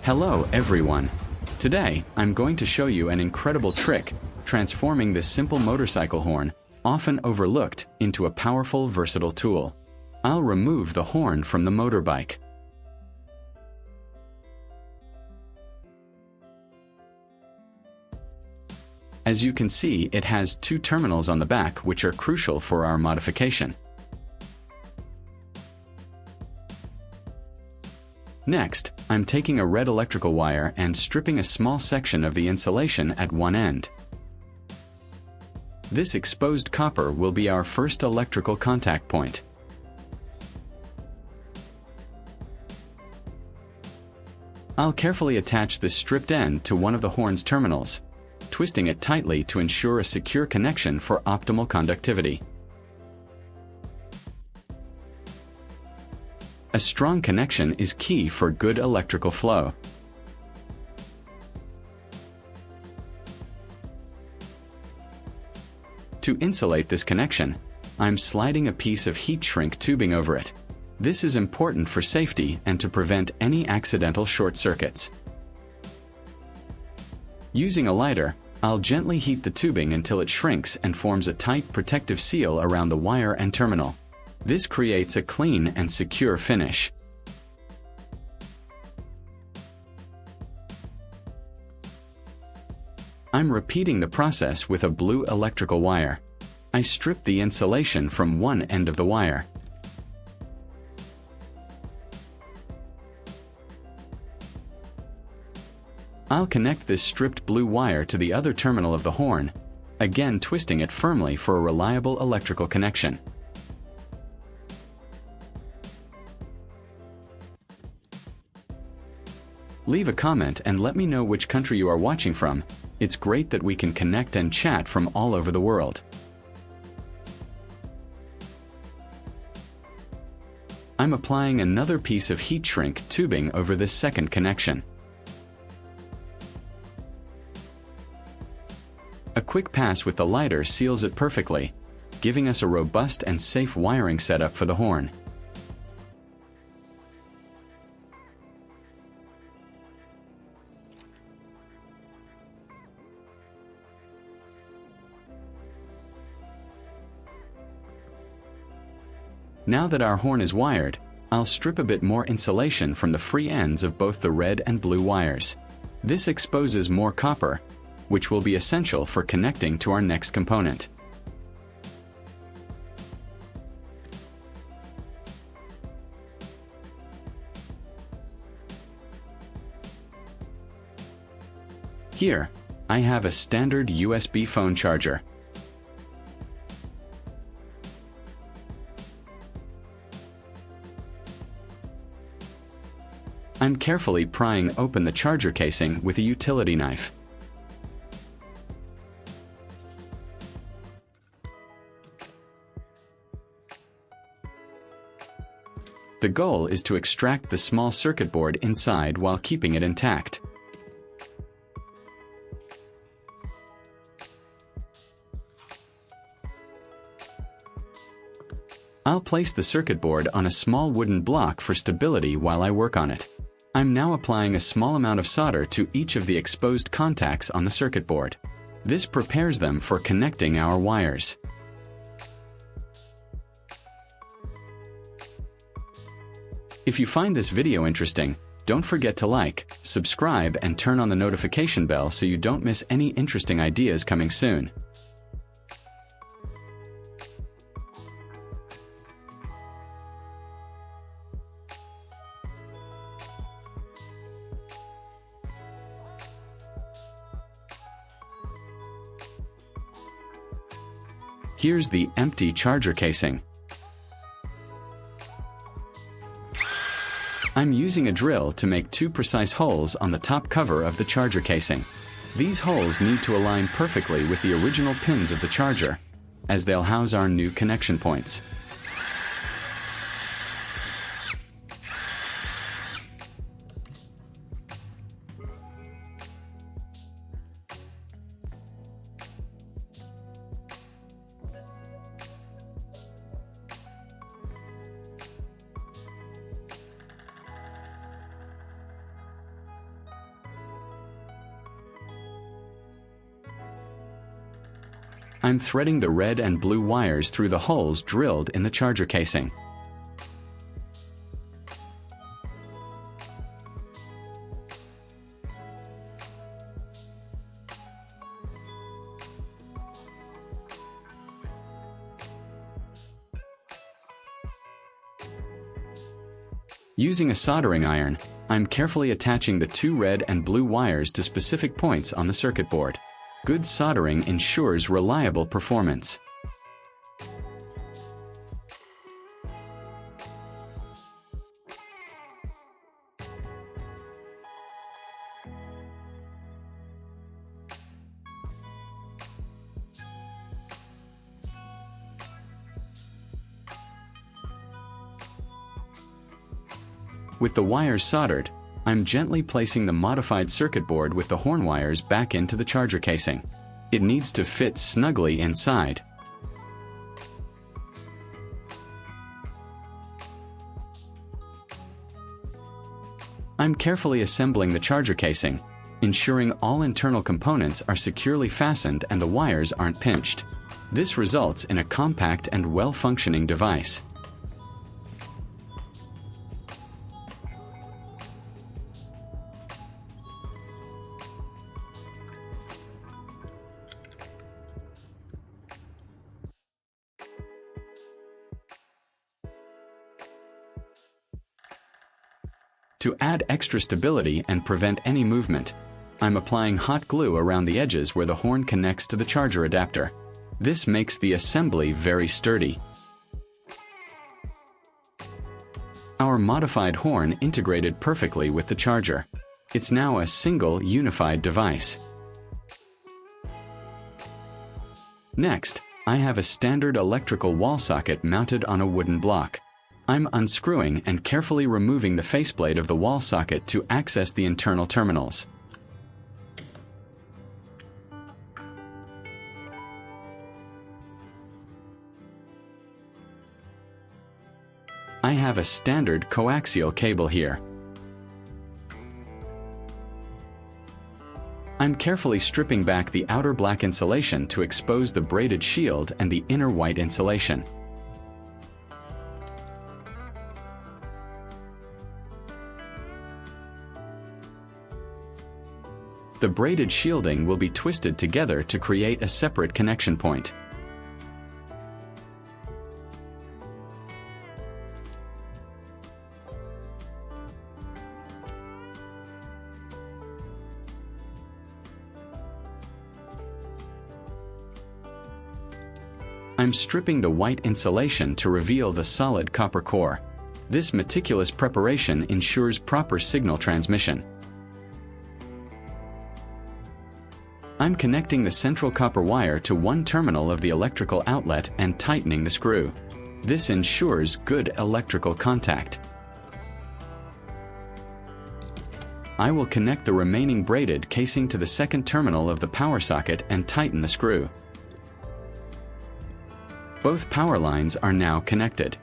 Hello everyone! Today, I'm going to show you an incredible trick, transforming this simple motorcycle horn, often overlooked, into a powerful, versatile tool. I'll remove the horn from the motorbike. As you can see, it has two terminals on the back which are crucial for our modification. Next, I'm taking a red electrical wire and stripping a small section of the insulation at one end. This exposed copper will be our first electrical contact point. I'll carefully attach this stripped end to one of the horn's terminals, twisting it tightly to ensure a secure connection for optimal conductivity. A strong connection is key for good electrical flow. To insulate this connection, I'm sliding a piece of heat shrink tubing over it. This is important for safety and to prevent any accidental short circuits. Using a lighter, I'll gently heat the tubing until it shrinks and forms a tight protective seal around the wire and terminal. This creates a clean and secure finish. I'm repeating the process with a blue electrical wire. I strip the insulation from one end of the wire. I'll connect this stripped blue wire to the other terminal of the horn, again twisting it firmly for a reliable electrical connection. Leave a comment and let me know which country you are watching from. It's great that we can connect and chat from all over the world. I'm applying another piece of heat shrink tubing over this second connection. A quick pass with the lighter seals it perfectly, giving us a robust and safe wiring setup for the horn. Now that our horn is wired, I'll strip a bit more insulation from the free ends of both the red and blue wires. This exposes more copper, which will be essential for connecting to our next component. Here, I have a standard USB phone charger. I'm carefully prying open the charger casing with a utility knife. The goal is to extract the small circuit board inside while keeping it intact. I'll place the circuit board on a small wooden block for stability while I work on it. I'm now applying a small amount of solder to each of the exposed contacts on the circuit board. This prepares them for connecting our wires. If you find this video interesting, don't forget to like, subscribe, and turn on the notification bell so you don't miss any interesting ideas coming soon. Here's the empty charger casing. I'm using a drill to make two precise holes on the top cover of the charger casing. These holes need to align perfectly with the original pins of the charger, as they'll house our new connection points. I'm threading the red and blue wires through the holes drilled in the charger casing. Using a soldering iron, I'm carefully attaching the two red and blue wires to specific points on the circuit board. Good soldering ensures reliable performance. With the wires soldered, I'm gently placing the modified circuit board with the horn wires back into the charger casing. It needs to fit snugly inside. I'm carefully assembling the charger casing, ensuring all internal components are securely fastened and the wires aren't pinched. This results in a compact and well-functioning device. To add extra stability and prevent any movement, I'm applying hot glue around the edges where the horn connects to the charger adapter. This makes the assembly very sturdy. Our modified horn integrated perfectly with the charger. It's now a single unified device. Next, I have a standard electrical wall socket mounted on a wooden block. I'm unscrewing and carefully removing the faceplate of the wall socket to access the internal terminals. I have a standard coaxial cable here. I'm carefully stripping back the outer black insulation to expose the braided shield and the inner white insulation. The braided shielding will be twisted together to create a separate connection point. I'm stripping the white insulation to reveal the solid copper core. This meticulous preparation ensures proper signal transmission. I'm connecting the central copper wire to one terminal of the electrical outlet and tightening the screw. This ensures good electrical contact. I will connect the remaining braided casing to the second terminal of the power socket and tighten the screw. Both power lines are now connected.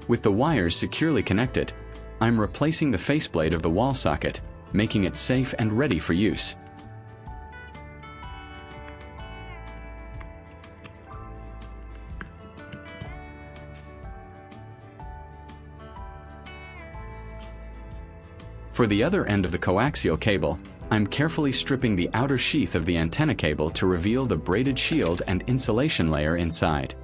With the wires securely connected, I'm replacing the faceplate of the wall socket, making it safe and ready for use. For the other end of the coaxial cable, I'm carefully stripping the outer sheath of the antenna cable to reveal the braided shield and insulation layer inside.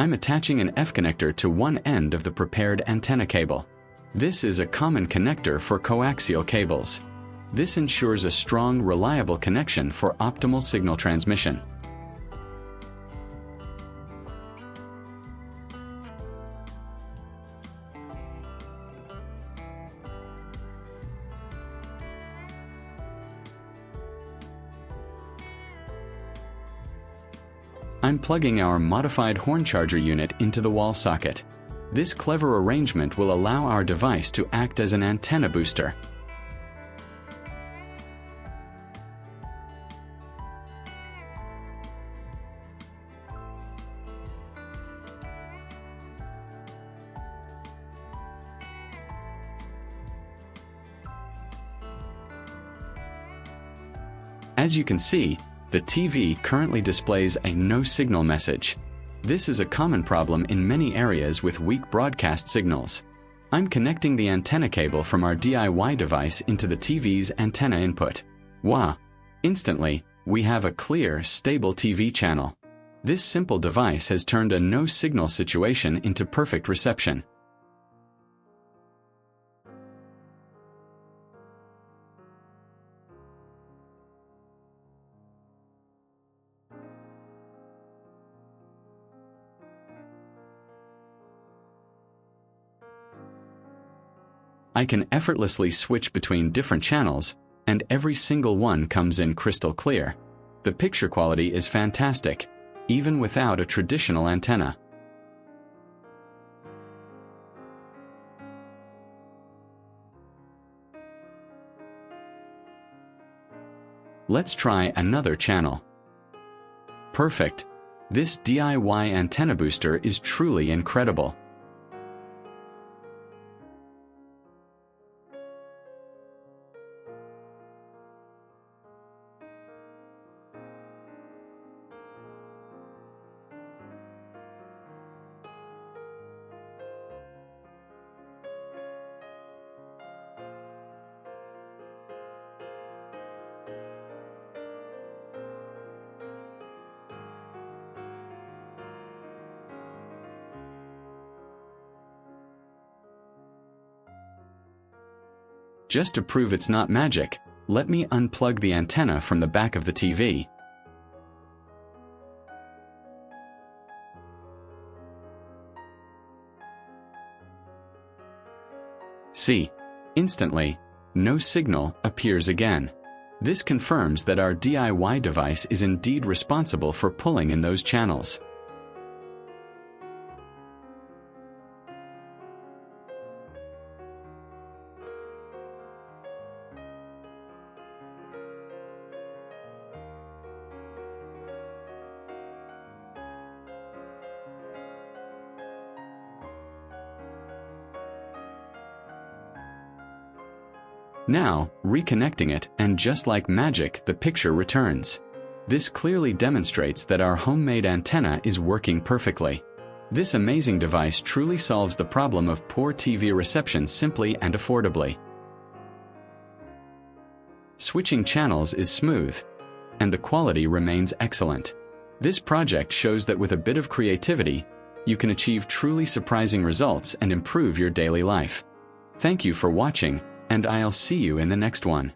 I'm attaching an F connector to one end of the prepared antenna cable. This is a common connector for coaxial cables. This ensures a strong, reliable connection for optimal signal transmission. I'm plugging our modified horn charger unit into the wall socket. This clever arrangement will allow our device to act as an antenna booster. As you can see, the TV currently displays a no signal message. This is a common problem in many areas with weak broadcast signals. I'm connecting the antenna cable from our DIY device into the TV's antenna input. Wow! Instantly, we have a clear, stable TV channel. This simple device has turned a no signal situation into perfect reception. I can effortlessly switch between different channels, and every single one comes in crystal clear. The picture quality is fantastic, even without a traditional antenna. Let's try another channel. Perfect! This DIY antenna booster is truly incredible. Just to prove it's not magic, let me unplug the antenna from the back of the TV. See, instantly, no signal appears again. This confirms that our DIY device is indeed responsible for pulling in those channels. Now, reconnecting it, and just like magic, the picture returns. This clearly demonstrates that our homemade antenna is working perfectly. This amazing device truly solves the problem of poor TV reception simply and affordably. Switching channels is smooth, and the quality remains excellent. This project shows that with a bit of creativity, you can achieve truly surprising results and improve your daily life. Thank you for watching, and I'll see you in the next one.